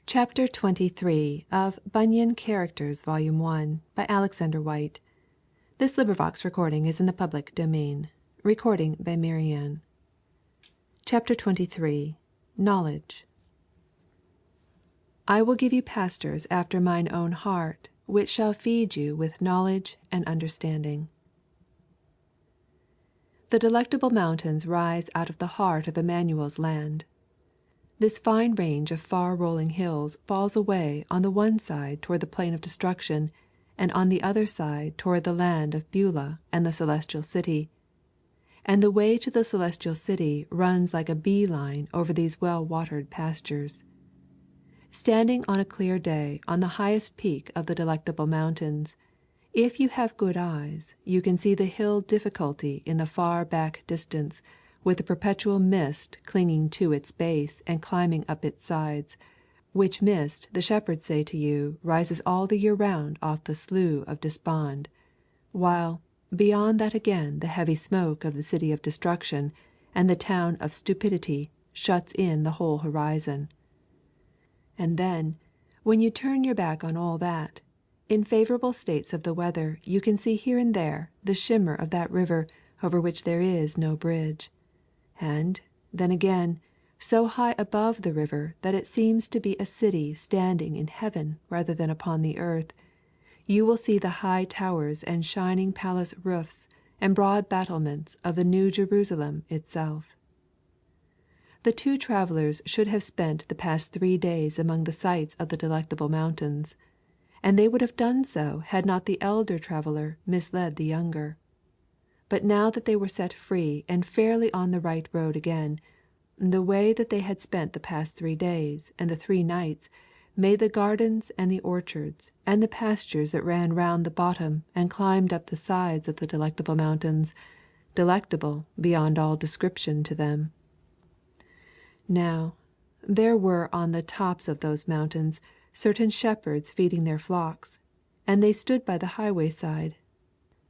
Chapter 23 of Bunyan Characters, Volume 1, by Alexander White. This recording is in the public domain. Recording by Marianne. Chapter 23 Knowledge. I will give you pastors after mine own heart, which shall feed you with knowledge and understanding. The Delectable Mountains rise out of the heart of Emmanuel's land. This fine range of far-rolling hills falls away on the one side toward the plain of destruction, and on the other side toward the land of Beulah and the celestial city. And the way to the celestial city runs like a bee-line over these well-watered pastures. Standing on a clear day on the highest peak of the Delectable Mountains, if you have good eyes, you can see the hill Difficulty in the far-back distance, with the perpetual mist clinging to its base and climbing up its sides, which mist the shepherds say to you rises all the year round off the Slough of Despond, while, beyond that again the heavy smoke of the city of destruction and the town of stupidity shuts in the whole horizon. And then, when you turn your back on all that, in favourable states of the weather you can see here and there the shimmer of that river over which there is no bridge. And, then again, so high above the river that it seems to be a city standing in heaven rather than upon the earth, you will see the high towers and shining palace roofs and broad battlements of the New Jerusalem itself. The two travellers should have spent the past 3 days among the sights of the Delectable Mountains, and they would have done so had not the elder traveller misled the younger. But now that they were set free and fairly on the right road again, the way that they had spent the past 3 days and the 3 nights made the gardens and the orchards and the pastures that ran round the bottom and climbed up the sides of the Delectable Mountains delectable beyond all description to them. Now, there were on the tops of those mountains certain shepherds feeding their flocks, and they stood by the highway side.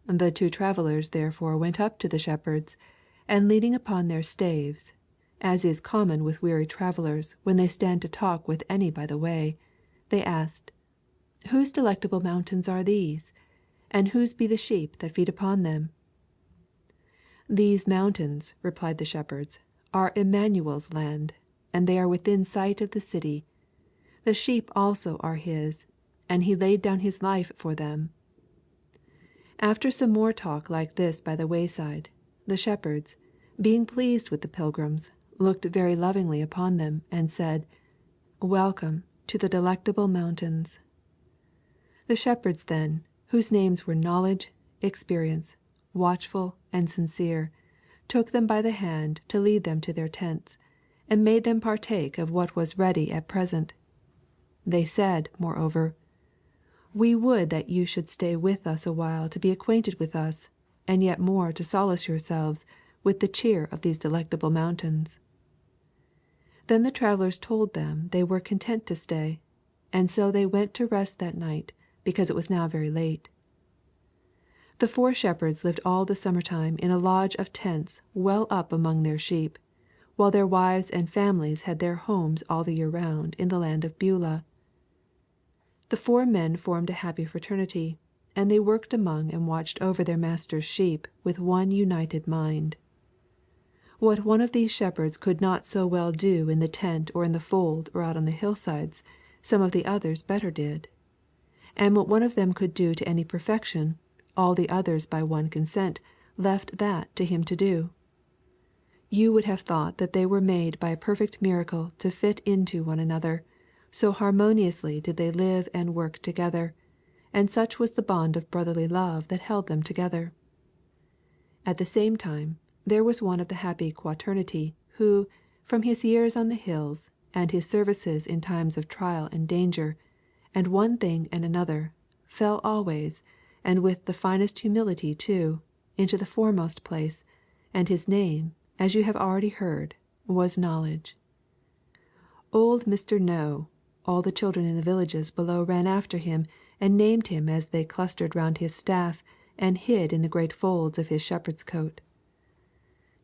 The two travellers therefore went up to the shepherds, and leaning upon their staves, as is common with weary travellers when they stand to talk with any by the way, they asked, Whose delectable mountains are these? And whose be the sheep that feed upon them? These mountains, replied the shepherds, are Emmanuel's land, and they are within sight of the city. The sheep also are his, and he laid down his life for them. After some more talk like this by the wayside, the shepherds, being pleased with the pilgrims, looked very lovingly upon them, and said, Welcome to the Delectable Mountains. The shepherds then, whose names were Knowledge, Experience, Watchful, and Sincere, took them by the hand to lead them to their tents, and made them partake of what was ready at present. They said, moreover, We would that you should stay with us a while to be acquainted with us, and yet more to solace yourselves with the cheer of these Delectable Mountains. Then the travellers told them they were content to stay, and so they went to rest that night, because it was now very late. The 4 shepherds lived all the summer-time in a lodge of tents well up among their sheep, while their wives and families had their homes all the year round in the land of Beulah. The 4 men formed a happy fraternity, and they worked among and watched over their master's sheep with one united mind. What one of these shepherds could not so well do in the tent or in the fold or out on the hillsides, some of the others better did. And what one of them could do to any perfection, all the others by one consent left that to him to do. You would have thought that they were made by a perfect miracle to fit into one another, so harmoniously did they live and work together, and such was the bond of brotherly love that held them together. At the same time, there was one of the happy quaternity who, from his years on the hills, and his services in times of trial and danger, and one thing and another, fell always, and with the finest humility too, into the foremost place, and his name, as you have already heard, was Knowledge. Old Mr. Know, all the children in the villages below ran after him and named him as they clustered round his staff and hid in the great folds of his shepherd's coat.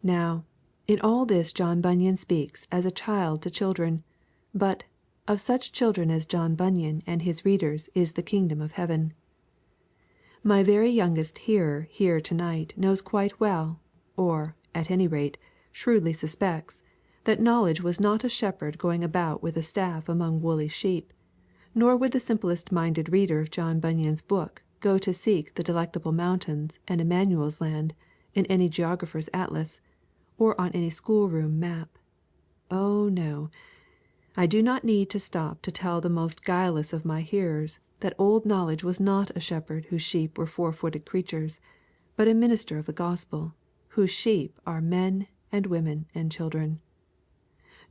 Now, in all this John Bunyan speaks as a child to children, but, Of such children as John Bunyan and his readers is the kingdom of heaven. My very youngest hearer here to-night knows quite well, or, at any rate, shrewdly suspects, that knowledge was not a shepherd going about with a staff among woolly sheep, nor would the simplest minded reader of John Bunyan's book go to seek the Delectable Mountains and Emmanuel's Land in any geographer's atlas, or on any schoolroom map. Oh no! I do not need to stop to tell the most guileless of my hearers that old knowledge was not a shepherd whose sheep were four-footed creatures, but a minister of the gospel, whose sheep are men and women and children.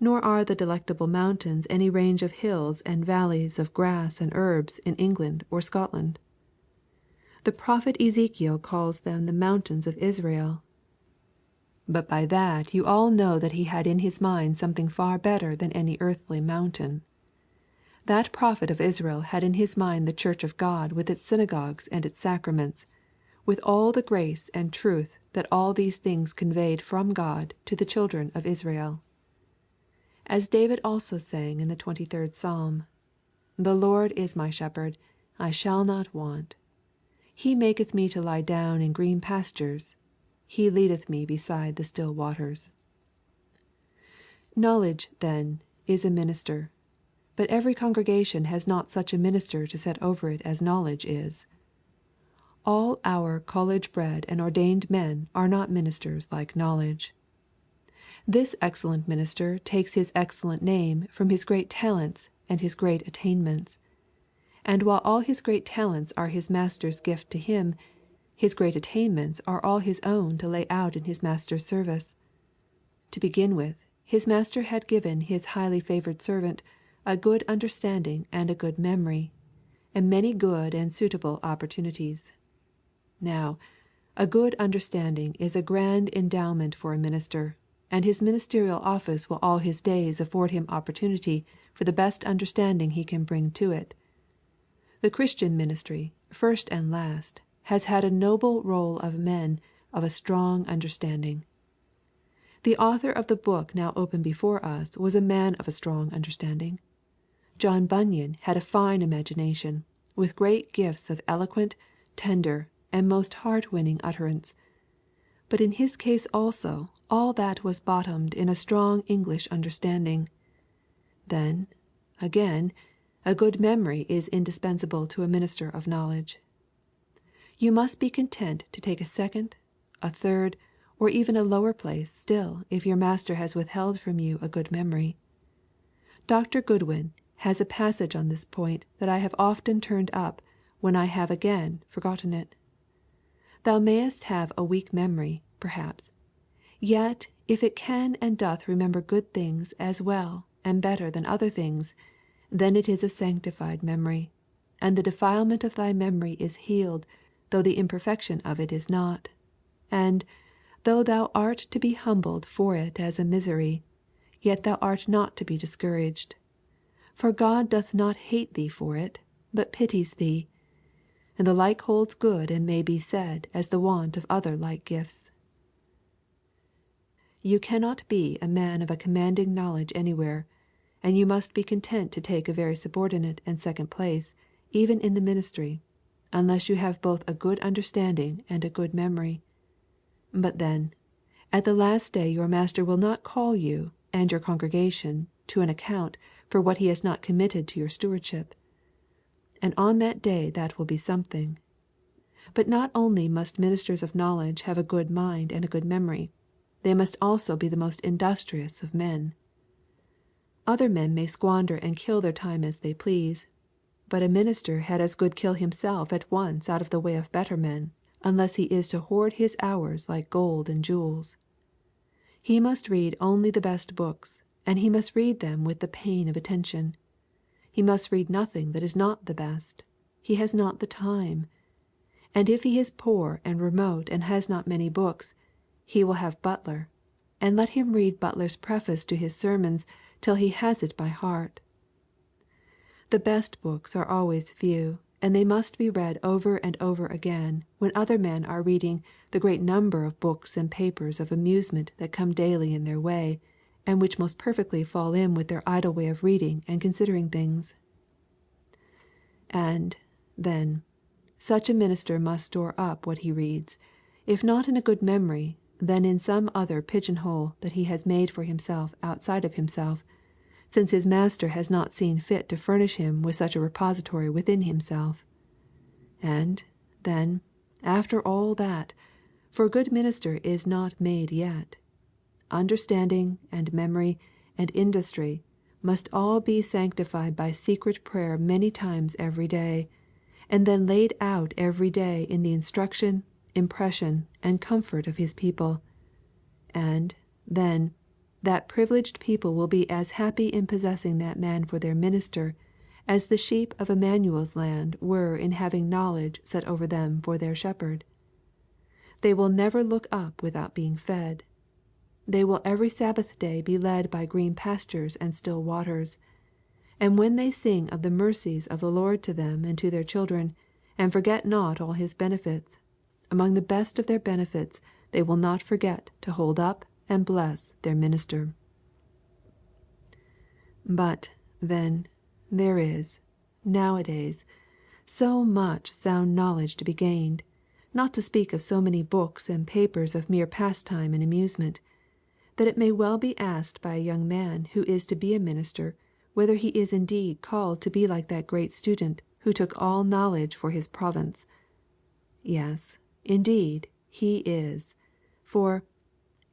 Nor are the Delectable Mountains any range of hills and valleys of grass and herbs in England or Scotland. The prophet Ezekiel calls them the mountains of Israel. But by that you all know that he had in his mind something far better than any earthly mountain. That prophet of Israel had in his mind the church of God with its synagogues and its sacraments, with all the grace and truth that all these things conveyed from God to the children of Israel. As David also sang in the 23rd Psalm, "The Lord is my shepherd, I shall not want. He maketh me to lie down in green pastures. He leadeth me beside the still waters." Knowledge, then, is a minister, but every congregation has not such a minister to set over it as knowledge is. All our college-bred and ordained men are not ministers like knowledge. This excellent minister takes his excellent name from his great talents and his great attainments. And while all his great talents are his master's gift to him, his great attainments are all his own to lay out in his master's service. To begin with, his master had given his highly favored servant a good understanding and a good memory, and many good and suitable opportunities. Now, a good understanding is a grand endowment for a minister, and his ministerial office will all his days afford him opportunity for the best understanding he can bring to it. The Christian ministry, first and last, has had a noble roll of men of a strong understanding. The author of the book now open before us was a man of a strong understanding. John Bunyan had a fine imagination, with great gifts of eloquent, tender, and most heart-winning utterance. But in his case also all that was bottomed in a strong English understanding. Then, again, a good memory is indispensable to a minister of knowledge. You must be content to take a second, a third, or even a lower place still if your master has withheld from you a good memory. Dr. Goodwin has a passage on this point that I have often turned up when I have again forgotten it. Thou mayest have a weak memory, perhaps, yet if it can and doth remember good things as well and better than other things, then it is a sanctified memory, and the defilement of thy memory is healed, though the imperfection of it is not. And, though thou art to be humbled for it as a misery, yet thou art not to be discouraged. For God doth not hate thee for it, but pities thee. And the like holds good and may be said as the want of other like gifts. You cannot be a man of a commanding knowledge anywhere, and you must be content to take a very subordinate and second place, even in the ministry, unless you have both a good understanding and a good memory. But then, at the last day your master will not call you and your congregation to an account for what he has not committed to your stewardship. And on that day that will be something. But not only must ministers of knowledge have a good mind and a good memory, they must also be the most industrious of men. Other men may squander and kill their time as they please, but a minister had as good kill himself at once out of the way of better men, unless he is to hoard his hours like gold and jewels. He must read only the best books, and he must read them with the pain of attention. He must read nothing that is not the best. He has not the time. And if he is poor and remote and has not many books, he will have Butler, and let him read Butler's preface to his sermons till he has it by heart. The best books are always few, and they must be read over and over again when other men are reading the great number of books and papers of amusement that come daily in their way, and which most perfectly fall in with their idle way of reading and considering things. And, then, such a minister must store up what he reads, if not in a good memory, then in some other pigeon-hole that he has made for himself outside of himself, since his master has not seen fit to furnish him with such a repository within himself. And, then, after all that, for a good minister is not made yet, understanding and memory and industry must all be sanctified by secret prayer many times every day, and then laid out every day in the instruction, impression, and comfort of his people. And, then, that privileged people will be as happy in possessing that man for their minister as the sheep of Emmanuel's land were in having knowledge set over them for their shepherd. They will never look up without being fed. They will every Sabbath day be led by green pastures and still waters. And when they sing of the mercies of the Lord to them and to their children, and forget not all his benefits, among the best of their benefits they will not forget to hold up and bless their minister. But, then, there is, nowadays, so much sound knowledge to be gained, not to speak of so many books and papers of mere pastime and amusement, that it may well be asked by a young man who is to be a minister whether he is indeed called to be like that great student who took all knowledge for his province. Yes, indeed, he is. For,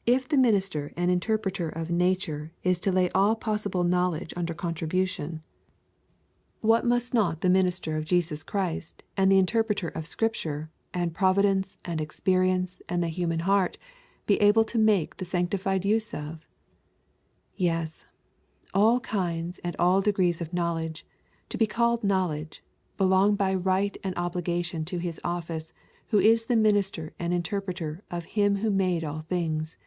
if the minister and interpreter of nature is to lay all possible knowledge under contribution, what must not the minister of Jesus Christ and the interpreter of Scripture and providence and experience and the human heart be able to make the sanctified use of? Yes, all kinds and all degrees of knowledge, to be called knowledge, belong by right and obligation to his office, who is the minister and interpreter of him who made all things,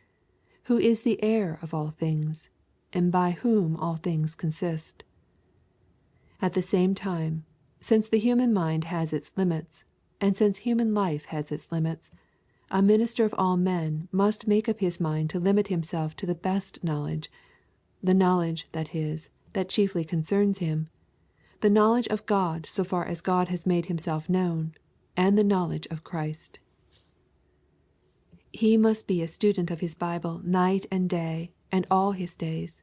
who is the heir of all things, and by whom all things consist. At the same time, since the human mind has its limits, and since human life has its limits, a minister of all men must make up his mind to limit himself to the best knowledge, the knowledge, that is, that chiefly concerns him, the knowledge of God so far as God has made himself known, and the knowledge of Christ. He must be a student of his Bible night and day and all his days.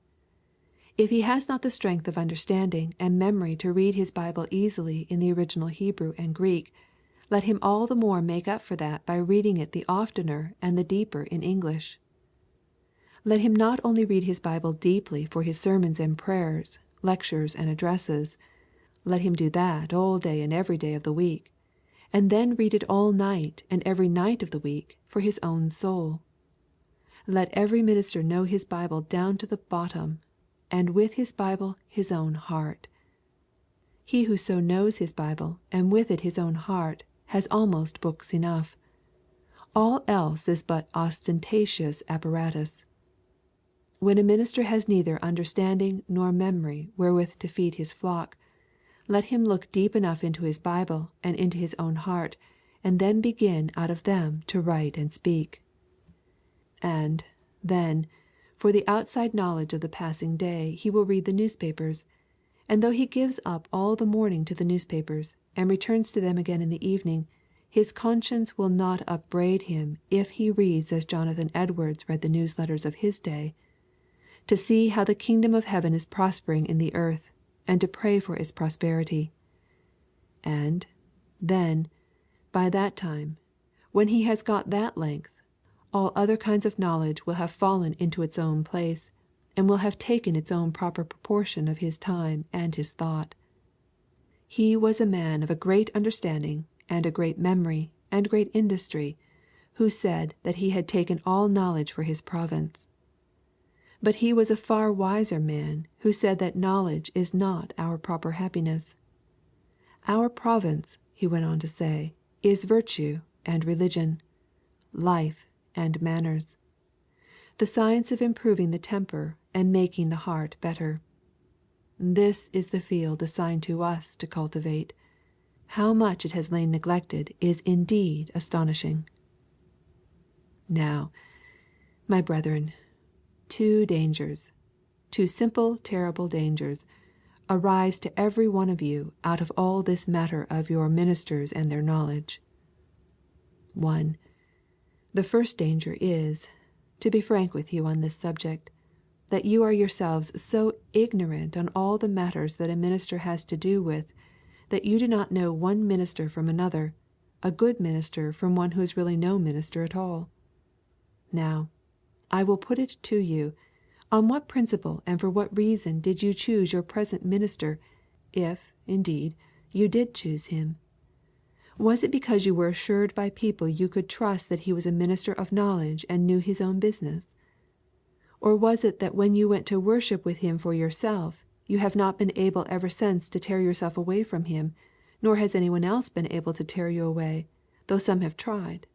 If he has not the strength of understanding and memory to read his Bible easily in the original Hebrew and Greek, let him all the more make up for that by reading it the oftener and the deeper in English. Let him not only read his Bible deeply for his sermons and prayers, lectures and addresses, let him do that all day and every day of the week, and then read it all night and every night of the week for his own soul. Let every minister know his Bible down to the bottom, and with his Bible his own heart. He who so knows his Bible, and with it his own heart, has almost books enough. All else is but ostentatious apparatus. When a minister has neither understanding nor memory wherewith to feed his flock, let him look deep enough into his Bible and into his own heart, and then begin out of them to write and speak. And, then, for the outside knowledge of the passing day he will read the newspapers, and though he gives up all the morning to the newspapers, and returns to them again in the evening, his conscience will not upbraid him if he reads as Jonathan Edwards read the newsletters of his day, to see how the kingdom of heaven is prospering in the earth, and to pray for its prosperity. And, then, by that time, when he has got that length, all other kinds of knowledge will have fallen into its own place, and will have taken its own proper proportion of his time and his thought. He was a man of a great understanding, and a great memory, and great industry, who said that he had taken all knowledge for his province. But he was a far wiser man who said that knowledge is not our proper happiness. Our province, he went on to say, is virtue and religion, life and manners, the science of improving the temper and making the heart better. This is the field assigned to us to cultivate. How much it has lain neglected is indeed astonishing. Now, my brethren, two dangers, two simple, terrible dangers arise to every one of you out of all this matter of your ministers and their knowledge. 1. The first danger is, to be frank with you on this subject, that you are yourselves so ignorant on all the matters that a minister has to do with, that you do not know one minister from another, a good minister from one who is really no minister at all. Now, I will put it to you, on what principle and for what reason did you choose your present minister, if, indeed, you did choose him? Was it because you were assured by people you could trust that he was a minister of knowledge and knew his own business? Or was it that when you went to worship with him for yourself, you have not been able ever since to tear yourself away from him, nor has anyone else been able to tear you away, though some have tried?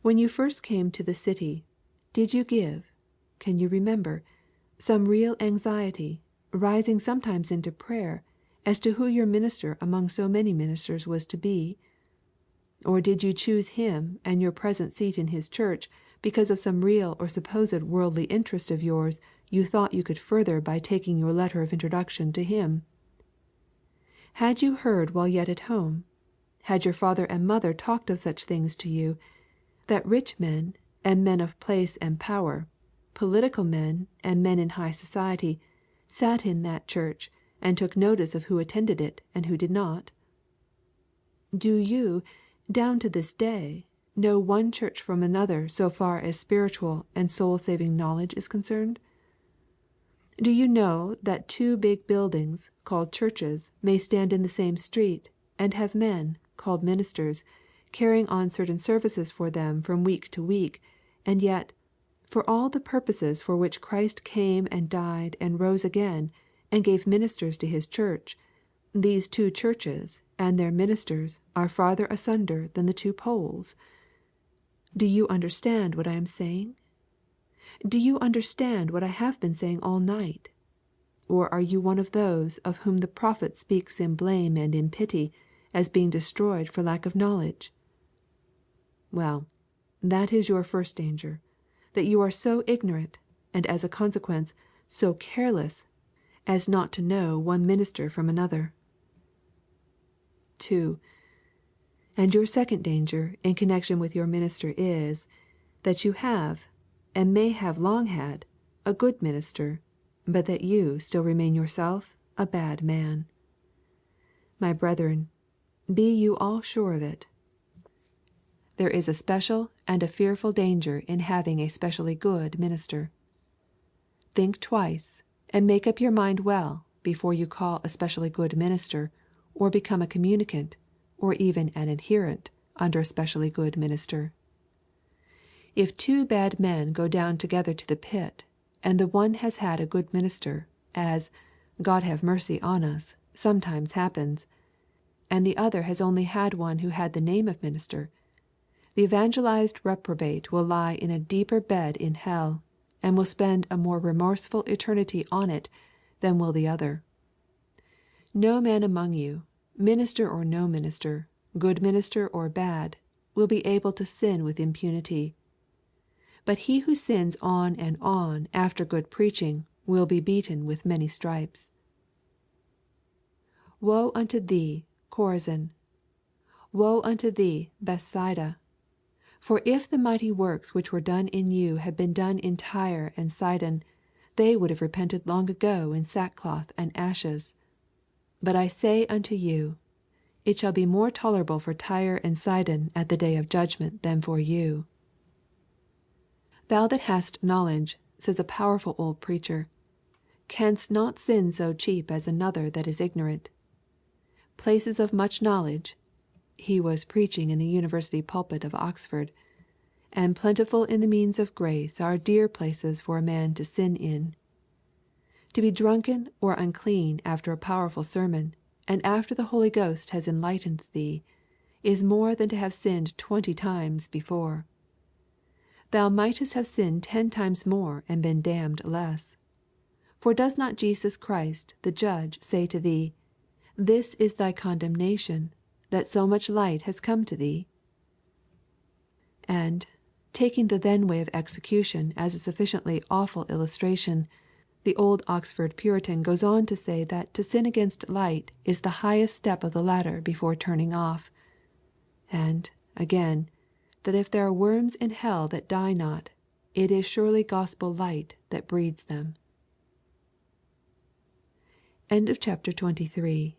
When you first came to the city, did you give, can you remember, some real anxiety, rising sometimes into prayer, as to who your minister among so many ministers was to be? Or did you choose him and your present seat in his church because of some real or supposed worldly interest of yours you thought you could further by taking your letter of introduction to him? Had you heard while yet at home, had your father and mother talked of such things to you, that rich men and men of place and power, political men and men in high society, sat in that church and took notice of who attended it and who did not? Do you, down to this day, know one church from another so far as spiritual and soul-saving knowledge is concerned? Do you know that two big buildings, called churches, may stand in the same street, and have men, called ministers, carrying on certain services for them from week to week, and yet, for all the purposes for which Christ came and died and rose again, and gave ministers to his church, these two churches and their ministers are farther asunder than the two poles? Do you understand what I am saying? Do you understand what I have been saying all night? Or are you one of those of whom the prophet speaks in blame and in pity, as being destroyed for lack of knowledge? Well, that is your first danger, that you are so ignorant, and as a consequence, so careless, as not to know one minister from another. 2. And your second danger in connection with your minister is, that you have, and may have long had, a good minister, but that you still remain yourself a bad man. My brethren, be you all sure of it. There is a special and a fearful danger in having a specially good minister. Think twice, and make up your mind well before you call a specially good minister, or become a communicant, or even an adherent under a specially good minister. If two bad men go down together to the pit, and the one has had a good minister, as, God have mercy on us, sometimes happens, and the other has only had one who had the name of minister, the evangelized reprobate will lie in a deeper bed in hell, and will spend a more remorseful eternity on it than will the other. No man among you, minister or no minister, good minister or bad, will be able to sin with impunity. But he who sins on and on after good preaching will be beaten with many stripes. Woe unto thee, Chorazin! Woe unto thee, Bethsaida! For if the mighty works which were done in you had been done in Tyre and Sidon, they would have repented long ago in sackcloth and ashes. But I say unto you, it shall be more tolerable for Tyre and Sidon at the day of judgment than for you. Thou that hast knowledge, says a powerful old preacher, canst not sin so cheap as another that is ignorant. Places of much knowledge, he was preaching in the university pulpit of Oxford, and plentiful in the means of grace are dear places for a man to sin in. To be drunken or unclean after a powerful sermon, and after the Holy Ghost has enlightened thee, is more than to have sinned 20 times before. Thou mightest have sinned 10 times more and been damned less. For does not Jesus Christ the judge say to thee, This is thy condemnation, that so much light has come to thee? And, taking the then way of execution as a sufficiently awful illustration, The old Oxford Puritan goes on to say that to sin against light is the highest step of the ladder before turning off; and, again, that if there are worms in hell that die not, it is surely gospel light that breeds them. Chapter 24